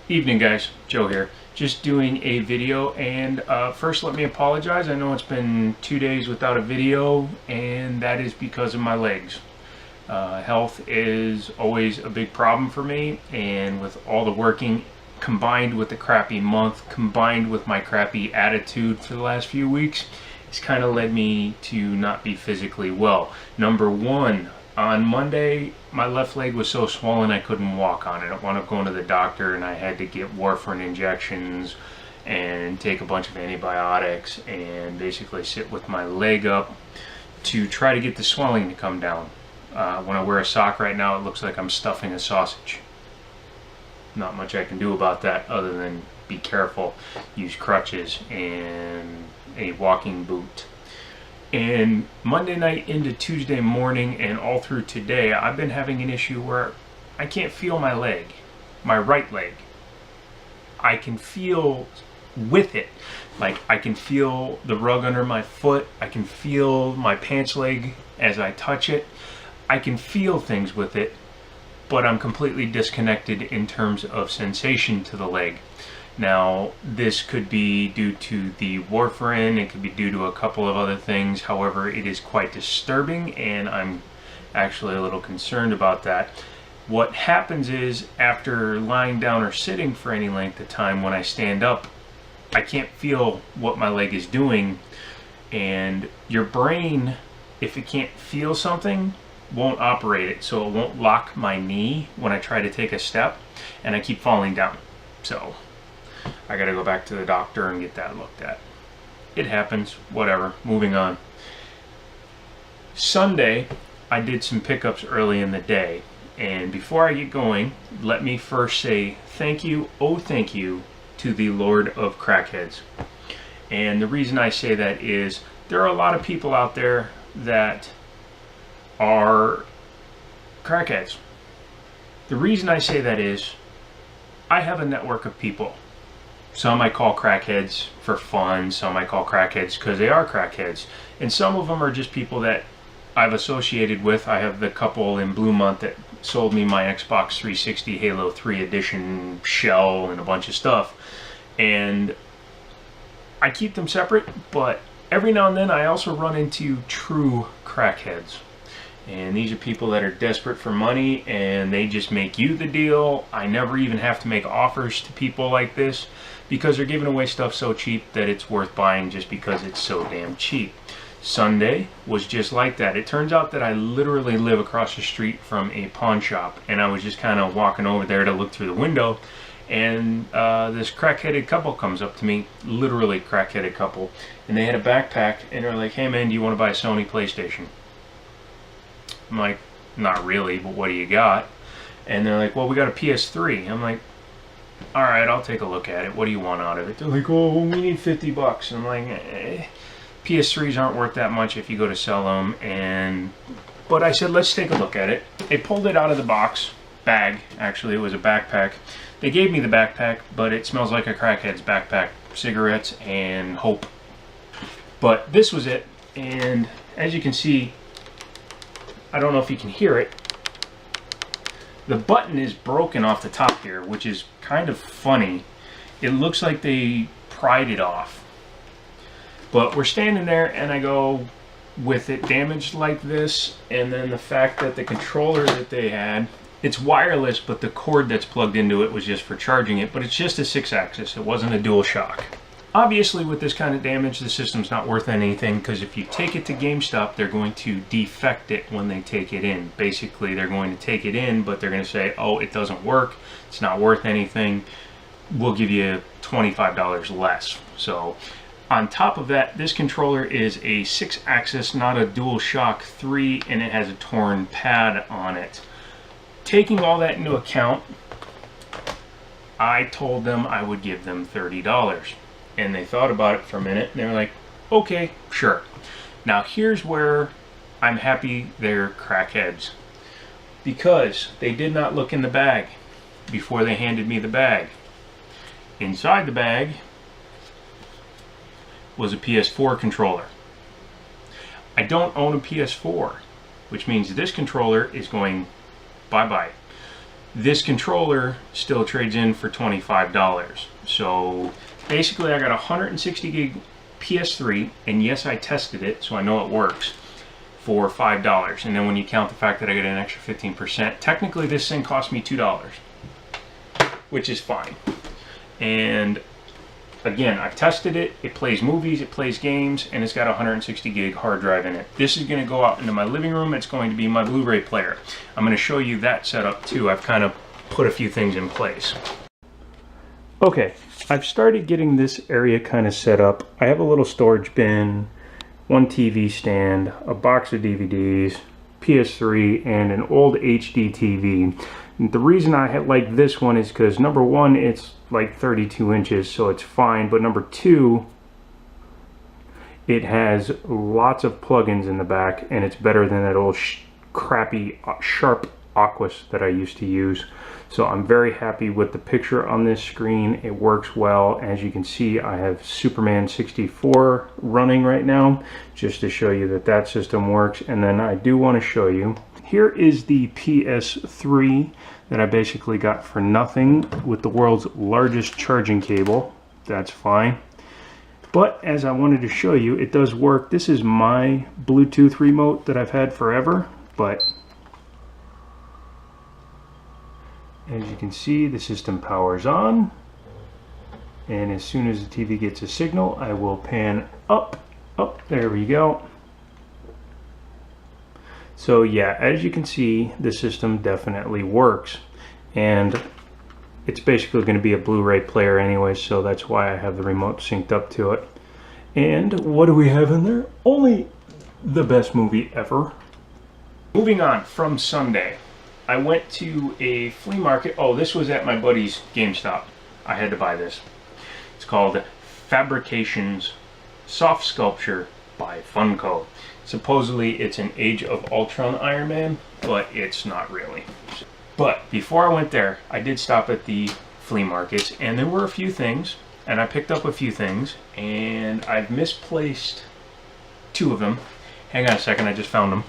Evening guys, Joe here. Just doing a video, and first let me apologize. I know it's been 2 days without a video, and that is because of my legs. Health is always a big problem for me, and with all the working combined with the crappy month, combined with my crappy attitude for the last few weeks, it's kind of led me to not be physically well. Number one, on Monday, my left leg was so swollen I couldn't walk on it. I wound up going to the doctor and I had to get warfarin injections and take a bunch of antibiotics and basically sit with my leg up to try to get the swelling to come down. When I wear a sock right now, it looks like I'm stuffing a sausage. Not much I can do about that other than be careful, use crutches and a walking boot. And Monday night into Tuesday morning and all through today, I've been having an issue where I can't feel my leg, my right leg. I can feel with it. Like I can feel the rug under my foot. I can feel my pants leg as I touch it. I can feel things with it, but I'm completely disconnected in terms of sensation to the leg. Now, this could be due to the warfarin, it could be due to a couple of other things. However, it is quite disturbing, and I'm actually a little concerned about that. What happens is, after lying down or sitting for any length of time, when I stand up, I can't feel what my leg is doing. And your brain, if it can't feel something, won't operate it. So it won't lock my knee when I try to take a step, and I keep falling down. So I gotta go back to the doctor and get that looked at. It happens, whatever, moving on. Sunday, I did some pickups early in the day, and before I get going, let me first say thank you, oh thank you, to the Lord of Crackheads. And the reason I say that is, there are a lot of people out there that are crackheads. The reason I say that is, I have a network of people. Some I call crackheads for fun, some I call crackheads because they are crackheads. And some of them are just people that I've associated with. I have the couple in Bluemont that sold me my Xbox 360 Halo 3 edition shell and a bunch of stuff. And I keep them separate, but every now and then I also run into true crackheads. And these are people that are desperate for money and they just make you the deal. I never even have to make offers to people like this because they're giving away stuff so cheap that it's worth buying just because it's so damn cheap. Sunday was just like that. It turns out that I literally live across the street from a pawn shop, and I was just kind of walking over there to look through the window, and this crackheaded couple comes up to me, literally crackheaded couple, and they had a backpack and they're like, "Hey man, do you want to buy a Sony PlayStation?" I'm like, "Not really, but what do you got?" And they're like, "Well, we got a PS3. I'm like, "All right, I'll take a look at it. What do you want out of it?" They're like, "Oh, well, we need $50. And I'm like, PS3s aren't worth that much if you go to sell them. But I said, let's take a look at it. They pulled it out of the box, bag, actually, it was a backpack. They gave me the backpack, but it smells like a crackhead's backpack, cigarettes and hope. But this was it, and as you can see, I don't know if you can hear it, the button is broken off the top here, which is kind of funny. It looks like they pried it off. But we're standing there and I go, with it damaged like this, and then the fact that the controller that they had, it's wireless, but the cord that's plugged into it was just for charging it, but it's just a 6-axis, it wasn't a DualShock. Obviously with this kind of damage, the system's not worth anything, because if you take it to GameStop, they're going to defect it when they take it in. Basically, they're going to take it in, but they're going to say, "Oh, it doesn't work, it's not worth anything, we'll give you $25 less." So, on top of that, this controller is a 6-axis, not a DualShock 3, and it has a torn pad on it. Taking all that into account, I told them I would give them $30. And they thought about it for a minute, and they were like, "Okay, sure." Now here's where I'm happy they're crackheads, because they did not look in the bag before they handed me the bag. Inside the bag was a PS4 controller. I don't own a PS4, which means this controller is going bye-bye. This controller still trades in for $25. So basically I got 160 gig PS3, and yes, I tested it, so I know it works, for $5. And then when you count the fact that I get an extra 15%, technically this thing cost me $2, which is fine. And again, I've tested it. It plays movies, it plays games, and it's got a 160 gig hard drive in it. This is going to go out into my living room. It's going to be my Blu-ray player. I'm going to show you that setup too. I've kind of put a few things in place. Okay, I've started getting this area kind of set up. I have a little storage bin, one TV stand, a box of DVDs, PS3, and an old HD TV. And the reason I like this one is because number one, it's like 32 inches, so it's fine. But number two, it has lots of plugins in the back, and it's better than that old crappy Sharp Aquos that I used to use. So I'm very happy with the picture on this screen. It works well. As you can see, I have Superman 64 running right now, just to show you that that system works. And then I do want to show you, here is the PS3 that I basically got for nothing with the world's largest charging cable. That's fine. But as I wanted to show you, it does work. This is my Bluetooth remote that I've had forever, but as you can see, the system powers on, and as soon as the TV gets a signal, I will pan up. There we go. So yeah, as you can see, the system definitely works, and it's basically going to be a Blu-ray player anyway, so that's why I have the remote synced up to it. And what do we have in there? Only the best movie ever. Moving on from Sunday, I went to a flea market. Oh, this was at my buddy's GameStop. I had to buy this. It's called Fabrications Soft Sculpture by Funko. Supposedly it's an Age of Ultron Iron Man, but it's not really. But before I went there, I did stop at the flea markets, and there were a few things, and I picked up a few things, and I've misplaced two of them. Hang on a second, I just found them.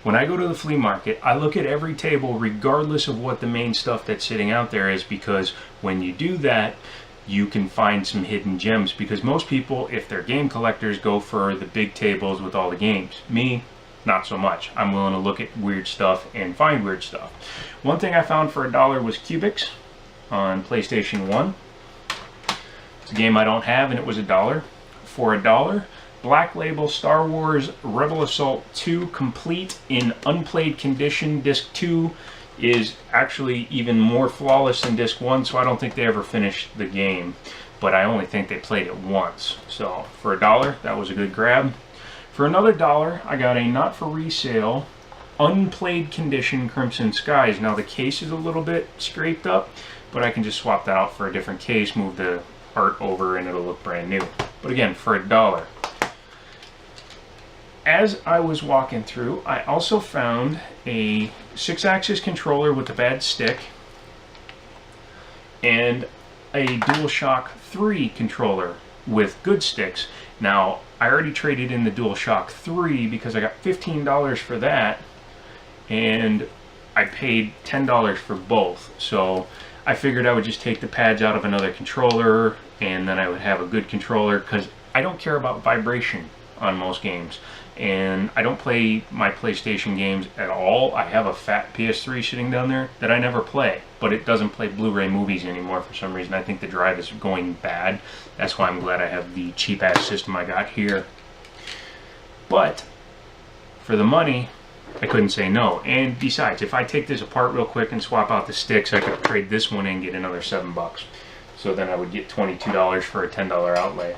When I go to the flea market, I look at every table regardless of what the main stuff that's sitting out there is, because when you do that, you can find some hidden gems, because most people, if they're game collectors, go for the big tables with all the games. Me, not so much. I'm willing to look at weird stuff and find weird stuff. One thing I found for $1 was Cubix on PlayStation 1. It's a game I don't have, and it was $1. For $1, Black Label Star Wars Rebel Assault 2 complete in unplayed condition. Disc 2 is actually even more flawless than Disc 1, so I don't think they ever finished the game, but I only think they played it once. So for $1, that was a good grab. For another $1, I got a not for resale unplayed condition Crimson Skies. Now the case is a little bit scraped up, but I can just swap that out for a different case, move the art over, and it'll look brand new. But again, for $1. As I was walking through, I also found a 6-axis controller with a bad stick and a DualShock 3 controller with good sticks. Now, I already traded in the DualShock 3 because I got $15 for that, and I paid $10 for both. So I figured I would just take the pads out of another controller, and then I would have a good controller, because I don't care about vibration on most games. And I don't play my PlayStation games at all. I have a fat PS3 sitting down there that I never play, but it doesn't play Blu-ray movies anymore for some reason. I think the drive is going bad. That's why I'm glad I have the cheap-ass system I got here. But for the money, I couldn't say no. And besides, if I take this apart real quick and swap out the sticks, I could trade this one in and get another $7. So then I would get $22 for a $10 outlay.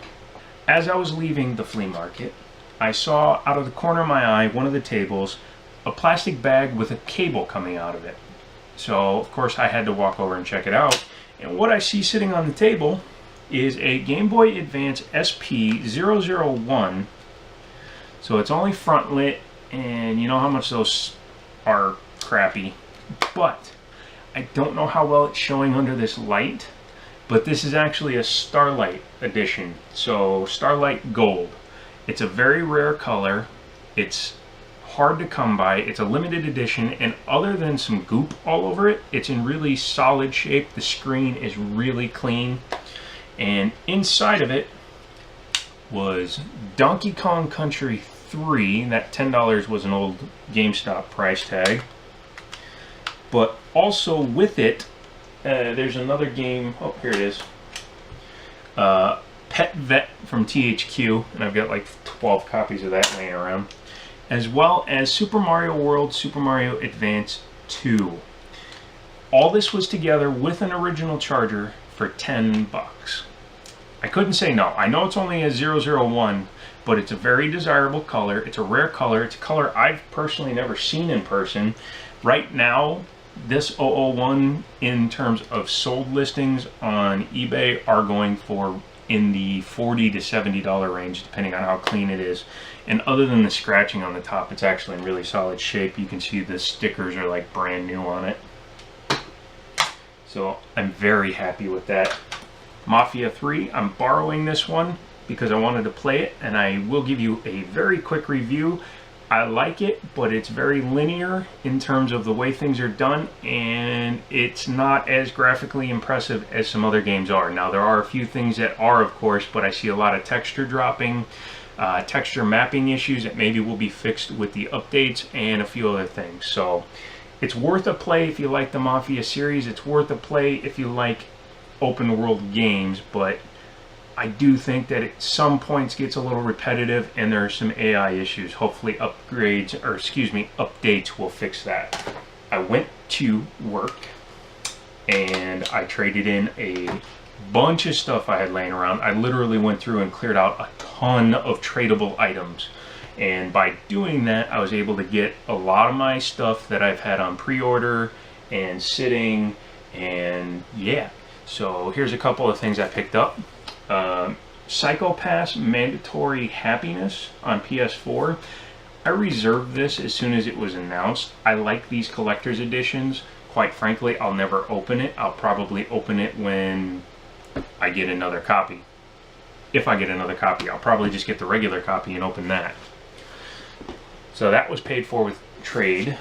As I was leaving the flea market, I saw out of the corner of my eye, one of the tables, a plastic bag with a cable coming out of it. So, of course, I had to walk over and check it out. And what I see sitting on the table is a Game Boy Advance SP001. So it's only front lit, and you know how much those are crappy. But I don't know how well it's showing under this light, but this is actually a Starlight edition. So Starlight Gold. It's a very rare color. It's hard to come by. It's a limited edition, and other than some goop all over it, it's in really solid shape. The screen is really clean, and inside of it was Donkey Kong Country 3. That $10 was an old GameStop price tag. But also with it, there's another game. Oh, here it is. Pet Vet from THQ, and I've got like 12 copies of that laying around. As well as Super Mario World, Super Mario Advance 2. All this was together with an original charger for $10. I couldn't say no. I know it's only a 001, but it's a very desirable color. It's a rare color. It's a color I've personally never seen in person. Right now, this 001 in terms of sold listings on eBay are going for in the $40 to $70 range, depending on how clean it is. And other than the scratching on the top, it's actually in really solid shape. You can see the stickers are like brand new on it. So I'm very happy with that. Mafia 3, I'm borrowing this one because I wanted to play it, and I will give you a very quick review. I like it, but it's very linear in terms of the way things are done, and it's not as graphically impressive as some other games are. Now, there are a few things that are, of course, but I see a lot of texture dropping, texture mapping issues that maybe will be fixed with the updates, and a few other things. So it's worth a play if you like the Mafia series. It's worth a play if you like open world games, but I do think that at some points gets a little repetitive, and there are some AI issues. Hopefully updates will fix that. I went to work and I traded in a bunch of stuff I had laying around. I literally went through and cleared out a ton of tradable items. And by doing that, I was able to get a lot of my stuff that I've had on pre-order and sitting, and yeah. So here's a couple of things I picked up. Psycho Pass Mandatory Happiness on PS4. I reserved this as soon as it was announced. I like these collector's editions. Quite frankly, I'll never open it. I'll probably open it when I get another copy. If I get another copy, I'll probably just get the regular copy and open that. So that was paid for with trade,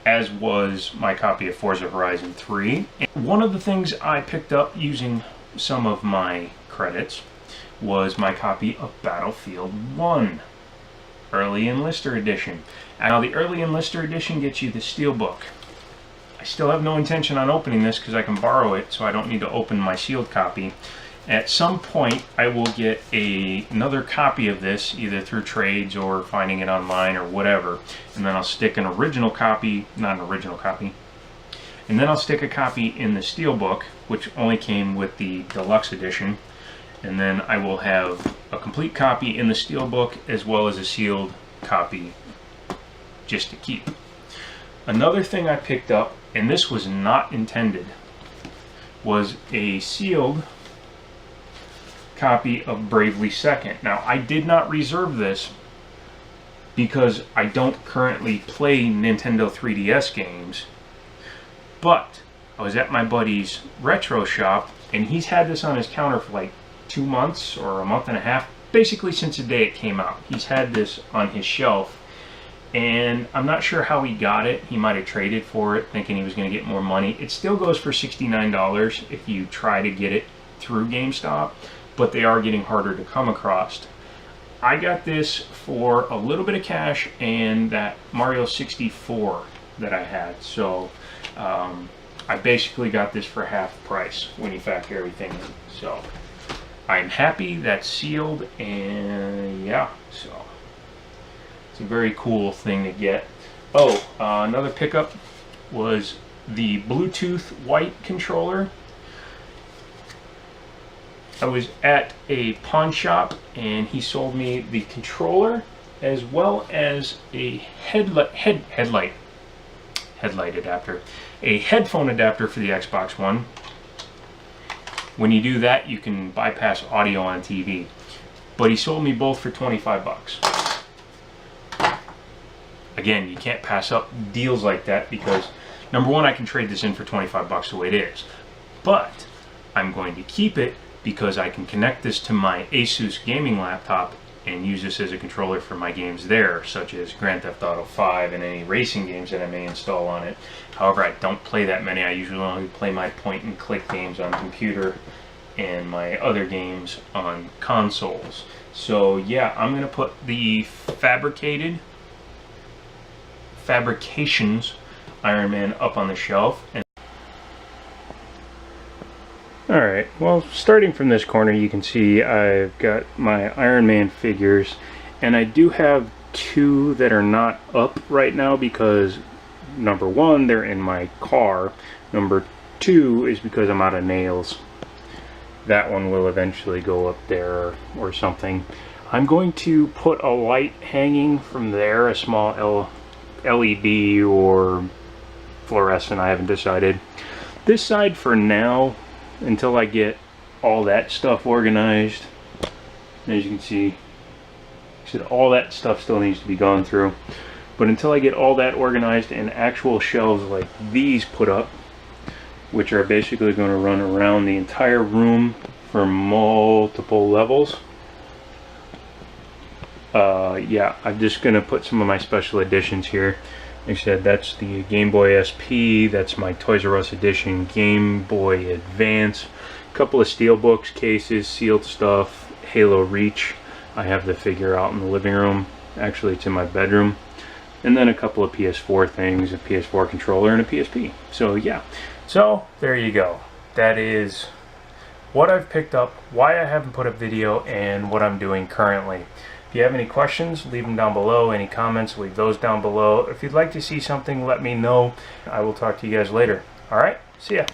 as was my copy of Forza Horizon 3. And one of the things I picked up using some of my credits was my copy of Battlefield 1 Early Enlister Edition. Now the Early Enlister Edition gets you the Steelbook. I still have no intention on opening this because I can borrow it, so I don't need to open my sealed copy. At some point I will get another copy of this, either through trades or finding it online or whatever, and then I'll stick an original copy, not an original copy, and then I'll stick a copy in the Steelbook, which only came with the Deluxe Edition. And then I will have a complete copy in the Steelbook as well as a sealed copy just to keep. Another thing I picked up, and this was not intended, was a sealed copy of Bravely Second. Now, I did not reserve this because I don't currently play Nintendo 3DS games, but I was at my buddy's retro shop, and he's had this on his counter for like 2 months or a month and a half, basically since the day it came out. He's had this on his shelf, and I'm not sure how he got it. He might have traded for it thinking he was going to get more money. It still goes for $69 if you try to get it through GameStop, but they are getting harder to come across. I got this for a little bit of cash and that Mario 64 that I had, so I basically got this for half price when you factor everything in. So I'm happy that's sealed, and yeah, so it's a very cool thing to get. Oh, another pickup was the Bluetooth white controller. I was at a pawn shop and he sold me the controller as well as a headlight adapter, a headphone adapter for the Xbox One. When you do that, you can bypass audio on TV. But he sold me both for 25 bucks. Again, you can't pass up deals like that because, number one, I can trade this in for 25 bucks the way it is. But I'm going to keep it because I can connect this to my Asus gaming laptop and use this as a controller for my games there, such as Grand Theft Auto 5 and any racing games that I may install on it. However, I don't play that many. I usually only play my point and click games on computer and my other games on consoles. So yeah, I'm gonna put the Fabrications Iron Man up on the shelf. Alright, well, starting from this corner, you can see I've got my Iron Man figures, and I do have two that are not up right now because number one, they're in my car. Number two is because I'm out of nails. That one will eventually go up there or something. I'm going to put a light hanging from there, a small LED or fluorescent, I haven't decided. This side for now, until I get all that stuff organized. As you can see, all that stuff still needs to be gone through. But until I get all that organized and actual shelves like these put up, which are basically going to run around the entire room for multiple levels, yeah, I'm just going to put some of my special editions here. Like I said, that's the Game Boy SP, that's my Toys R Us edition Game Boy Advance, a couple of Steelbooks, cases, sealed stuff, Halo Reach. I have the figure out in the living room, actually it's in my bedroom, and then a couple of PS4 things, a PS4 controller and a PSP. So yeah, so there you go. That is what I've picked up, why I haven't put a video, and what I'm doing currently. If you have any questions, leave them down below. Any comments, leave those down below. If you'd like to see something, let me know. I will talk to you guys later. Alright, see ya.